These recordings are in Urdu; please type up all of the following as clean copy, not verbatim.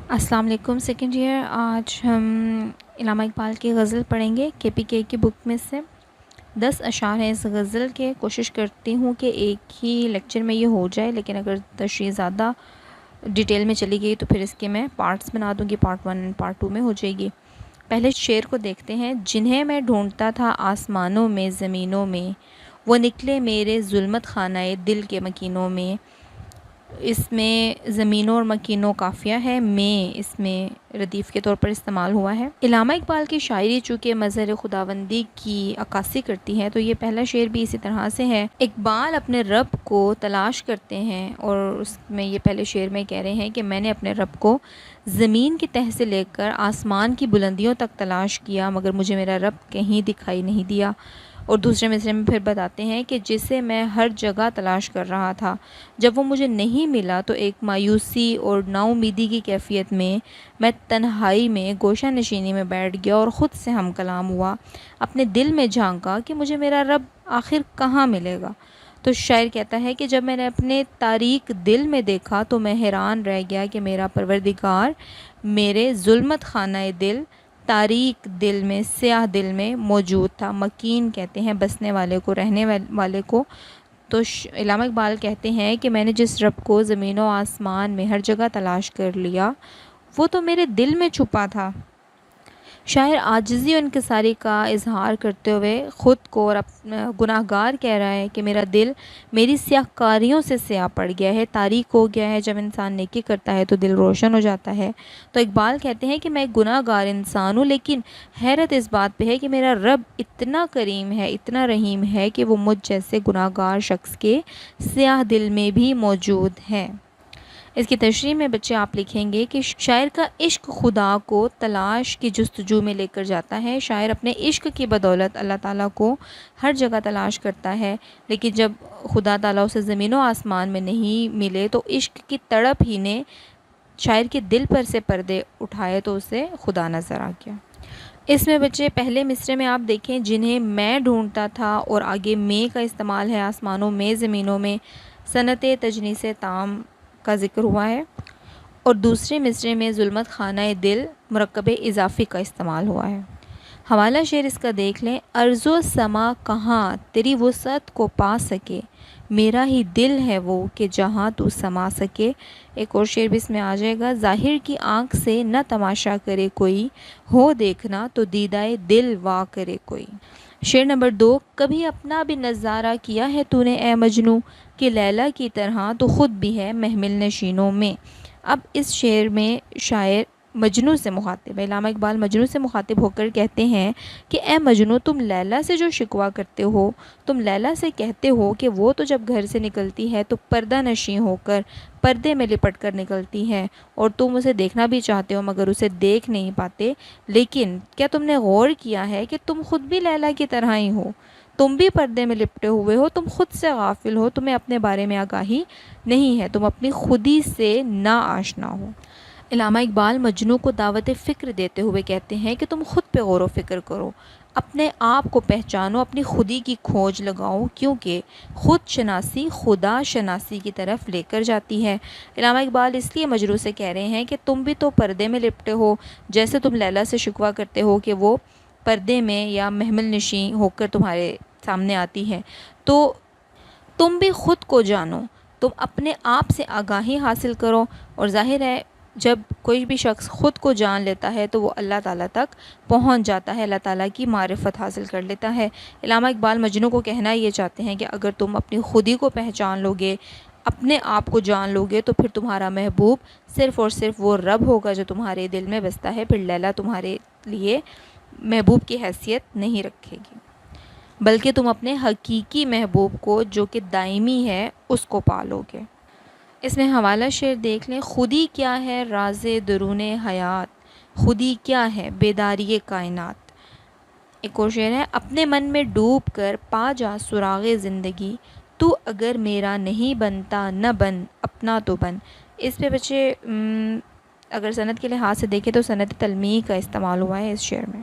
السلام علیکم سیکنڈ ایئر. آج ہم علامہ اقبال کی غزل پڑھیں گے KPK کی بک میں سے. 10 اشعار ہیں اس غزل کے. کوشش کرتی ہوں کہ ایک ہی لیکچر میں یہ ہو جائے، لیکن اگر تشریح زیادہ ڈیٹیل میں چلی گئی تو پھر اس کے میں پارٹس بنا دوں گی، پارٹ 1 اور پارٹ 2 میں ہو جائے گی. پہلے شعر کو دیکھتے ہیں. جنہیں میں ڈھونڈتا تھا آسمانوں میں زمینوں میں، وہ نکلے میرے ظلمت خانہ دل کے مکینوں میں. اس میں زمینوں اور مکینوں قافیہ ہے، میں اس میں ردیف کے طور پر استعمال ہوا ہے. علامہ اقبال کی شاعری چونکہ مظہر خداوندی کی عکاسی کرتی ہے، تو یہ پہلا شعر بھی اسی طرح سے ہے. اقبال اپنے رب کو تلاش کرتے ہیں، اور اس میں یہ پہلے شعر میں کہہ رہے ہیں کہ میں نے اپنے رب کو زمین کی تہ سے لے کر آسمان کی بلندیوں تک تلاش کیا، مگر مجھے میرا رب کہیں دکھائی نہیں دیا. اور دوسرے مصرعے میں پھر بتاتے ہیں کہ جسے میں ہر جگہ تلاش کر رہا تھا، جب وہ مجھے نہیں ملا تو ایک مایوسی اور نا امیدی کی کیفیت میں تنہائی میں گوشہ نشینی میں بیٹھ گیا اور خود سے ہم کلام ہوا. اپنے دل میں جھانکا کہ مجھے میرا رب آخر کہاں ملے گا. تو شاعر کہتا ہے کہ جب میں نے اپنے تاریک دل میں دیکھا تو میں حیران رہ گیا کہ میرا پروردگار میرے ظلمت خانہ دل، تاریک دل میں، سیاہ دل میں موجود تھا. مکین کہتے ہیں بسنے والے کو، رہنے والے کو. تو علامہ اقبال کہتے ہیں کہ میں نے جس رب کو زمین و آسمان میں ہر جگہ تلاش کر لیا، وہ تو میرے دل میں چھپا تھا. شاعر عاجزی و انکساری کا اظہار کرتے ہوئے خود کو اور گناہ گار کہہ رہا ہے کہ میرا دل میری سیاہ کاریوں سے سیاہ پڑ گیا ہے، تاریک ہو گیا ہے. جب انسان نیکی کرتا ہے تو دل روشن ہو جاتا ہے. تو اقبال کہتے ہیں کہ میں گناہ گار انسان ہوں، لیکن حیرت اس بات پہ ہے کہ میرا رب اتنا کریم ہے، اتنا رحیم ہے کہ وہ مجھ جیسے گناہ گار شخص کے سیاہ دل میں بھی موجود ہے. اس کی تشریح میں بچے آپ لکھیں گے کہ شاعر کا عشق خدا کو تلاش کی جستجو میں لے کر جاتا ہے. شاعر اپنے عشق کی بدولت اللہ تعالیٰ کو ہر جگہ تلاش کرتا ہے، لیکن جب خدا تعالیٰ اسے زمین و آسمان میں نہیں ملے تو عشق کی تڑپ ہی نے شاعر کے دل پر سے پردے اٹھائے تو اسے خدا نظر آ گیا. اس میں بچے پہلے مصرعے میں آپ دیکھیں جنہیں میں ڈھونڈتا تھا، اور آگے میں کا استعمال ہے آسمانوں میں زمینوں میں. صنعت تجنیس تام کا ذکر ہوا ہے. اور دوسرے مصرعے میں ظلمت خانہ دل مرکب اضافی کا استعمال ہوا ہے. حوالہ شعر اس کا دیکھ لیں. ارض و سما کہاں تیری وسعت کو پا سکے، میرا ہی دل ہے وہ کہ جہاں تو سما سکے. ایک اور شعر بھی اس میں آ جائے گا. ظاہر کی آنکھ سے نہ تماشا کرے کوئی، ہو دیکھنا تو دیدائے دل وا کرے کوئی. شعر نمبر 2. کبھی اپنا بھی نظارہ کیا ہے تو نے اے مجنوں، کہ لیلی کی طرح تو خود بھی ہے محمل نشینوں میں. اب اس شعر میں شاعر مجنوں سے مخاطب ہے. علامہ اقبال مجنوں سے مخاطب ہو کر کہتے ہیں کہ اے مجنوں، تم لیلی سے جو شکوہ کرتے ہو، تم لیلی سے کہتے ہو کہ وہ تو جب گھر سے نکلتی ہے تو پردہ نشیں ہو کر، پردے میں لپٹ کر نکلتی ہے، اور تم اسے دیکھنا بھی چاہتے ہو مگر اسے دیکھ نہیں پاتے. لیکن کیا تم نے غور کیا ہے کہ تم خود بھی لیلی کی طرح ہی ہو، تم بھی پردے میں لپٹے ہوئے ہو، تم خود سے غافل ہو، تمہیں اپنے بارے میں آگاہی نہیں ہے، تم اپنی خودی سے نا آشنا ہو. علامہ اقبال مجنوں کو دعوت فکر دیتے ہوئے کہتے ہیں کہ تم خود پہ غور و فکر کرو، اپنے آپ کو پہچانو، اپنی خودی کی کھوج لگاؤ، کیونکہ خود شناسی خدا شناسی کی طرف لے کر جاتی ہے. علامہ اقبال اس لیے مجنوں سے کہہ رہے ہیں کہ تم بھی تو پردے میں لپٹے ہو، جیسے تم لیلی سے شکوہ کرتے ہو کہ وہ پردے میں یا محمل نشیں ہو کر تمہارے سامنے آتی ہے. تو تم بھی خود کو جانو، تم اپنے آپ سے آگاہی حاصل کرو. اور ظاہر ہے جب کوئی بھی شخص خود کو جان لیتا ہے تو وہ اللہ تعالیٰ تک پہنچ جاتا ہے، اللہ تعالیٰ کی معرفت حاصل کر لیتا ہے. علامہ اقبال مجنوں کو کہنا یہ چاہتے ہیں کہ اگر تم اپنی خودی کو پہچان لو گے، اپنے آپ کو جان لو گے، تو پھر تمہارا محبوب صرف اور صرف وہ رب ہوگا جو تمہارے دل میں بستا ہے. پھر لیلی تمہارے لیے محبوب کی حیثیت نہیں رکھے گی، بلکہ تم اپنے حقیقی محبوب کو جو کہ دائمی ہے اس کو پالو گے. اس میں حوالہ شعر دیکھ لیں. خودی کیا ہے راز درون حیات، خودی کیا ہے بیداری کائنات. ایک اور شعر ہے. اپنے من میں ڈوب کر پا جا سراغ زندگی، تو اگر میرا نہیں بنتا نہ بن اپنا تو بن. اس پہ بچے اگر سند کے لحاظ سے دیکھیں تو سند تلمیح کا استعمال ہوا ہے اس شعر میں.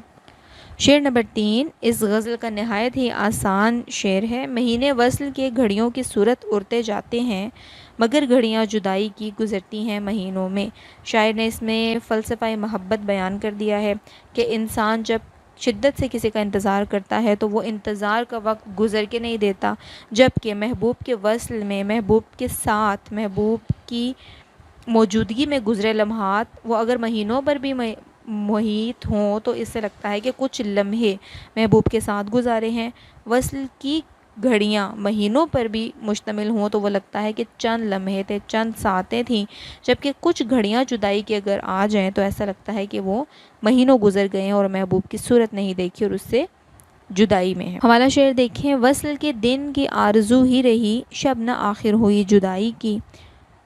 شعر نمبر 3 اس غزل کا نہایت ہی آسان شعر ہے۔ مہینے وصل کے گھڑیوں کی صورت اڑتے جاتے ہیں، مگر گھڑیاں جدائی کی گزرتی ہیں مہینوں میں۔ شاعر نے اس میں فلسفہ محبت بیان کر دیا ہے کہ انسان جب شدت سے کسی کا انتظار کرتا ہے تو وہ انتظار کا وقت گزر کے نہیں دیتا، جبکہ محبوب کے وصل میں، محبوب کے ساتھ، محبوب کی موجودگی میں گزرے لمحات وہ اگر مہینوں پر بھی محیط ہوں تو اس سے لگتا ہے کہ کچھ لمحے محبوب کے ساتھ گزارے ہیں۔ وصل کی گھڑیاں مہینوں پر بھی مشتمل ہوں تو وہ لگتا ہے کہ چند لمحے تھے، چند ساعتیں تھیں، جبکہ کچھ گھڑیاں جدائی کی اگر آ جائیں تو ایسا لگتا ہے کہ وہ مہینوں گزر گئے ہیں اور محبوب کی صورت نہیں دیکھی اور اس سے جدائی میں ہے۔ حوالہ شعر دیکھیں، وصل کے دن کی آرزو ہی رہی، شب نہ آخر ہوئی جدائی کی۔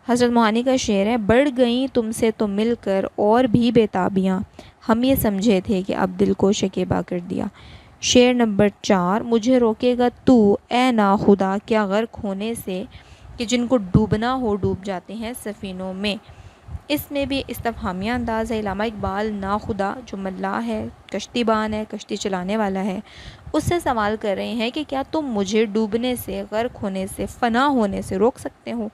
حضرت معانی کا شعر ہے، بڑھ گئیں تم سے تو مل کر اور بھی بےتابیاں، ہم یہ سمجھے تھے کہ اب دل کو شکیبا کر دیا۔ شعر نمبر 4 مجھے روکے گا تو اے ناخدا کیا غرق ہونے سے، کہ جن کو ڈوبنا ہو ڈوب جاتے ہیں سفینوں میں۔ اس میں بھی استفہامیہ انداز ہے۔ علامہ اقبال ناخدا جو ملاح ہے، کشتی بان ہے، کشتی چلانے والا ہے، اس سے سوال کر رہے ہیں کہ کیا تم مجھے ڈوبنے سے، غرق ہونے سے، فنا ہونے سے روک سکتے ہو؟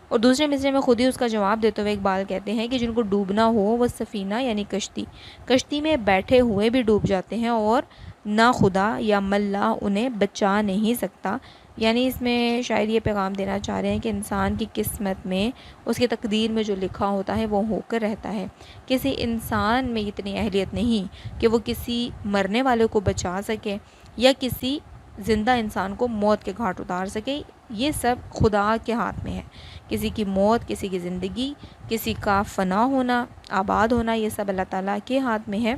اور دوسرے مصرعے میں خود ہی اس کا جواب دیتے ہوئے اقبال کہتے ہیں کہ جن کو ڈوبنا ہو وہ سفینہ یعنی کشتی میں بیٹھے ہوئے بھی ڈوب جاتے ہیں اور نہ خدا یا ملا انہیں بچا نہیں سکتا۔ یعنی اس میں شاعر یہ پیغام دینا چاہ رہے ہیں کہ انسان کی قسمت میں، اس کی تقدیر میں جو لکھا ہوتا ہے وہ ہو کر رہتا ہے۔ کسی انسان میں اتنی اہلیت نہیں کہ وہ کسی مرنے والے کو بچا سکے یا کسی زندہ انسان کو موت کے گھاٹ اتار سکے، یہ سب خدا کے ہاتھ میں ہے۔ کسی کی موت، کسی کی زندگی، کسی کا فنا ہونا، آباد ہونا، یہ سب اللہ تعالیٰ کے ہاتھ میں ہے،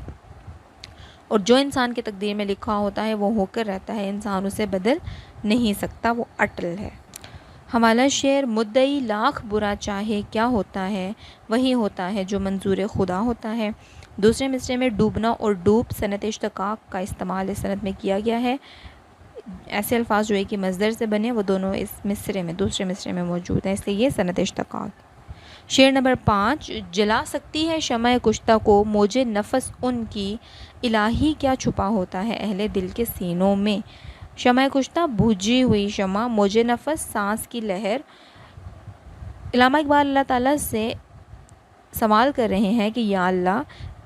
اور جو انسان کی تقدیر میں لکھا ہوتا ہے وہ ہو کر رہتا ہے، انسان اسے بدل نہیں سکتا، وہ اٹل ہے۔ حوالہ شعر مدعی لاکھ برا چاہے کیا ہوتا ہے، وہی ہوتا ہے جو منظور خدا ہوتا ہے۔ دوسرے مصرعے میں ڈوبنا اور ڈوب صنعت اشتقاق کا استعمال اس صنعت میں کیا گیا ہے۔ ایسے الفاظ جو ایک ہی مصدر سے بنے وہ دونوں اس مصرعے میں، دوسرے مصرعے میں موجود ہیں، اس لیے یہ صنعت اشتقاق۔ شعر نمبر 5 جلا سکتی ہے شمع کشتہ کو موج نفس ان کی، الہی کیا چھپا ہوتا ہے اہل دل کے سینوں میں۔ شمع کشتہ بجھی ہوئی شمع، موج نفس سانس کی لہر۔ علامہ اقبال اللہ تعالیٰ سے سوال کر رہے ہیں کہ یا اللہ،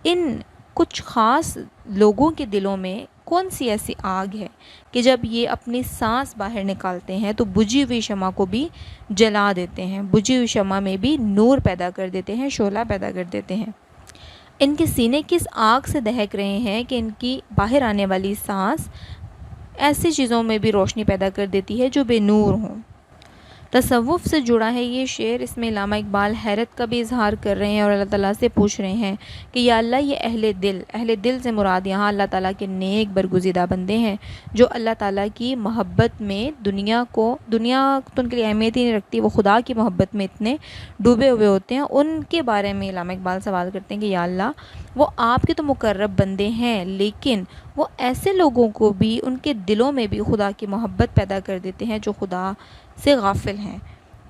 ان کچھ خاص لوگوں کے دلوں میں کون سی ایسی آگ ہے کہ جب یہ اپنی سانس باہر نکالتے ہیں تو بجھی ہوئی شمع کو بھی جلا دیتے ہیں، بجھی ہوئی شمع میں بھی نور پیدا کر دیتے ہیں، شعلہ پیدا کر دیتے ہیں۔ ان کے سینے کس آگ سے دہک رہے ہیں کہ ان کی باہر آنے والی سانس ایسی چیزوں میں بھی روشنی پیدا کر دیتی ہے جو بے نور ہوں۔ تصوف سے جڑا ہے یہ شعر، اس میں علامہ اقبال حیرت کا بھی اظہار کر رہے ہیں اور اللہ تعالیٰ سے پوچھ رہے ہیں کہ یا اللہ، یہ اہل دل سے مراد یہاں اللہ تعالیٰ کے نیک برگزیدہ بندے ہیں جو اللہ تعالیٰ کی محبت میں دنیا تو ان کے لیے اہمیت ہی نہیں رکھتی، وہ خدا کی محبت میں اتنے ڈوبے ہوئے ہوتے ہیں۔ ان کے بارے میں علامہ اقبال سوال کرتے ہیں کہ یا اللہ، وہ آپ کے تو مقرب بندے ہیں لیکن وہ ایسے لوگوں کو بھی، ان کے دلوں میں بھی خدا کی محبت پیدا کر دیتے ہیں جو خدا سے غافل ہیں۔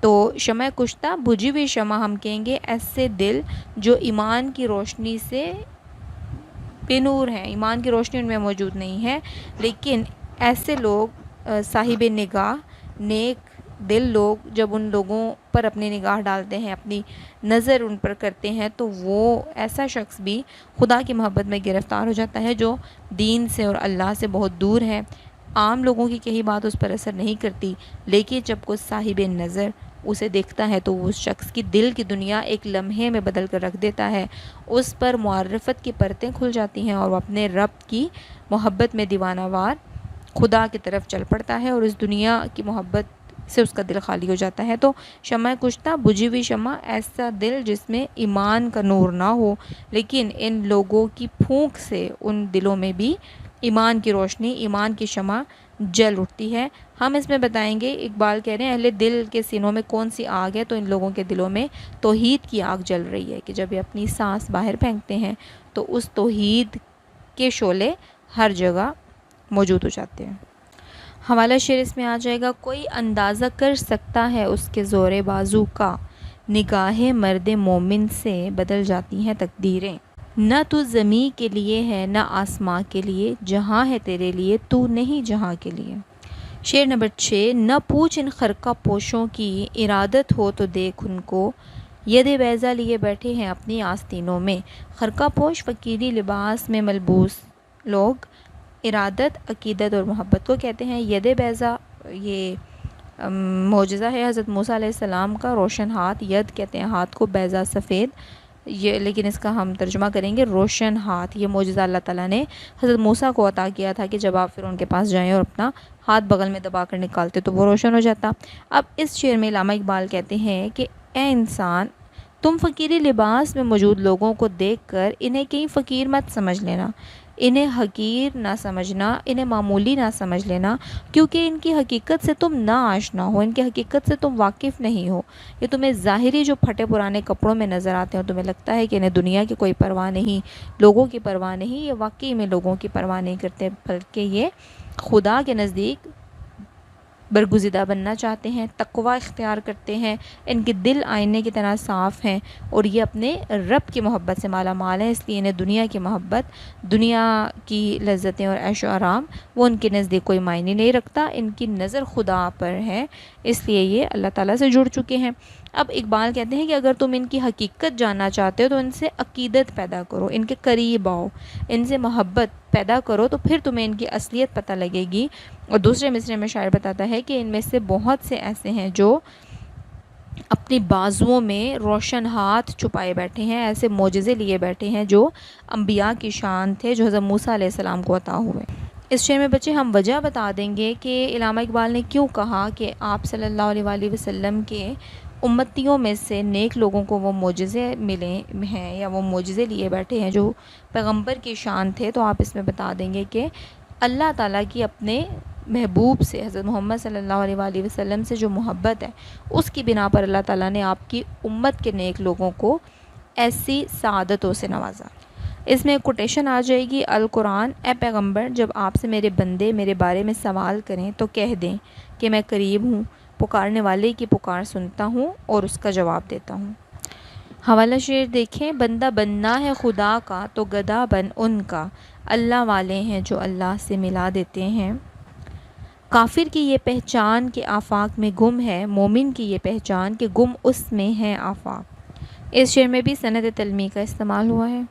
تو شمع کشتہ، بجھی ہوئی شمع ہم کہیں گے ایسے دل جو ایمان کی روشنی سے بے نور ہیں، ایمان کی روشنی ان میں موجود نہیں ہے، لیکن ایسے لوگ صاحب نگاہ، نیک دل لوگ جب ان لوگوں پر اپنی نگاہ ڈالتے ہیں، اپنی نظر ان پر کرتے ہیں تو وہ ایسا شخص بھی خدا کی محبت میں گرفتار ہو جاتا ہے جو دین سے اور اللہ سے بہت دور ہے۔ عام لوگوں کی کہی بات اس پر اثر نہیں کرتی، لیکن جب کوئی صاحب نظر اسے دیکھتا ہے تو اس شخص کی دل کی دنیا ایک لمحے میں بدل کر رکھ دیتا ہے، اس پر معرفت کی پرتیں کھل جاتی ہیں اور وہ اپنے رب کی محبت میں دیوانہ وار خدا کی طرف چل پڑتا ہے اور اس دنیا کی محبت سے اس کا دل خالی ہو جاتا ہے۔ تو شمع کشتہ، بجھی ہوئی شمع، ایسا دل جس میں ایمان کا نور نہ ہو، لیکن ان لوگوں کی پھونک سے ان دلوں میں بھی ایمان کی روشنی، ایمان کی شمع جل اٹھتی ہے۔ ہم اس میں بتائیں گے، اقبال کہہ رہے ہیں اہل دل کے سینوں میں کون سی آگ ہے، تو ان لوگوں کے دلوں میں توحید کی آگ جل رہی ہے کہ جب یہ اپنی سانس باہر پھینکتے ہیں تو اس توحید کے شعلے ہر جگہ موجود ہو جاتے ہیں۔ حوالہ شعر اس میں آ جائے گا، کوئی اندازہ کر سکتا ہے اس کے زور بازو کا، نگاہ مرد مومن سے بدل جاتی ہیں تقدیریں۔ نہ تو زمیں کے لیے ہے نہ آسماں کے لیے، جہاں ہے تیرے لیے تو نہیں جہاں کے لیے۔ شعر نمبر 6، نہ پوچھ ان خرقہ پوشوں کی، ارادت ہو تو دیکھ ان کو، ید بیضا لیے بیٹھے ہیں اپنی آستینوں میں۔ خرقہ پوش فقیری لباس میں ملبوس لوگ ارادت، عقیدت اور محبت کو کہتے ہیں۔ ید بیضا یہ معجزہ ہے حضرت موسیٰ علیہ السلام کا، روشن ہاتھ، ید کہتے ہیں ہاتھ کو، بیضا سفید، یہ لیکن اس کا ہم ترجمہ کریں گے روشن ہاتھ۔ یہ معجزہ اللہ تعالیٰ نے حضرت موسیٰ کو عطا کیا تھا کہ جب آپ پھر ان کے پاس جائیں اور اپنا ہاتھ بغل میں دبا کر نکالتے تو وہ روشن ہو جاتا۔ اب اس شعر میں علامہ اقبال کہتے ہیں کہ اے انسان، تم فقیری لباس میں موجود لوگوں کو دیکھ کر انہیں کہیں فقیر مت سمجھ لینا، انہیں حقیر نہ سمجھنا، انہیں معمولی نہ سمجھ لینا، کیونکہ ان کی حقیقت سے تم نا آشنا ہو، ان کی حقیقت سے تم واقف نہیں ہو۔ یہ تمہیں ظاہری جو پھٹے پرانے کپڑوں میں نظر آتے ہیں، تمہیں لگتا ہے کہ انہیں دنیا کی کوئی پرواہ نہیں، لوگوں کی پرواہ نہیں، یہ واقعی میں لوگوں کی پرواہ نہیں کرتے، بلکہ یہ خدا کے نزدیک برگزیدہ بننا چاہتے ہیں، تقوی اختیار کرتے ہیں، ان کے دل آئینے کی طرح صاف ہیں اور یہ اپنے رب کی محبت سے مالا مال ہیں، اس لیے انہیں دنیا کی محبت، دنیا کی لذتیں اور عیش و آرام وہ ان کے نزدیک کوئی معنی نہیں رکھتا، ان کی نظر خدا پر ہے، اس لیے یہ اللہ تعالیٰ سے جڑ چکے ہیں۔ اب اقبال کہتے ہیں کہ اگر تم ان کی حقیقت جاننا چاہتے ہو تو ان سے عقیدت پیدا کرو، ان کے قریب آؤ، ان سے محبت پیدا کرو، تو پھر تمہیں ان کی اصلیت پتہ لگے گی۔ اور دوسرے مصرعے میں شاعر بتاتا ہے کہ ان میں سے بہت سے ایسے ہیں جو اپنی بازوؤں میں روشن ہاتھ چھپائے بیٹھے ہیں، ایسے معجزے لیے بیٹھے ہیں جو انبیاء کی شان تھے، جو حضرت موسیٰ علیہ السلام کو عطا ہوئے۔ اس شعر میں بچے ہم وجہ بتا دیں گے کہ علامہ اقبال نے کیوں کہا کہ آپ صلی اللہ علیہ وآلہ وسلم کے امتیوں میں سے نیک لوگوں کو وہ معجزے ملے ہیں یا وہ معجزے لیے بیٹھے ہیں جو پیغمبر کی شان تھے، تو آپ اس میں بتا دیں گے کہ اللہ تعالیٰ کی اپنے محبوب سے، حضرت محمد صلی اللہ علیہ وآلہ وسلم سے جو محبت ہے، اس کی بنا پر اللہ تعالیٰ نے آپ کی امت کے نیک لوگوں کو ایسی سعادتوں سے نوازا۔ اس میں کوٹیشن آ جائے گی، القرآن، اے پیغمبر، جب آپ سے میرے بندے میرے بارے میں سوال کریں تو کہہ دیں کہ میں قریب ہوں، پکارنے والے کی پکار سنتا ہوں اور اس کا جواب دیتا ہوں۔ حوالہ شعر دیکھیں، بندہ بننا ہے خدا کا تو گدا بن ان کا، اللہ والے ہیں جو اللہ سے ملا دیتے ہیں۔ کافر کی یہ پہچان کہ آفاق میں گم ہے، مومن کی یہ پہچان کہ گم اس میں ہے آفاق۔ اس شعر میں بھی سند تلمی کا استعمال ہوا ہے۔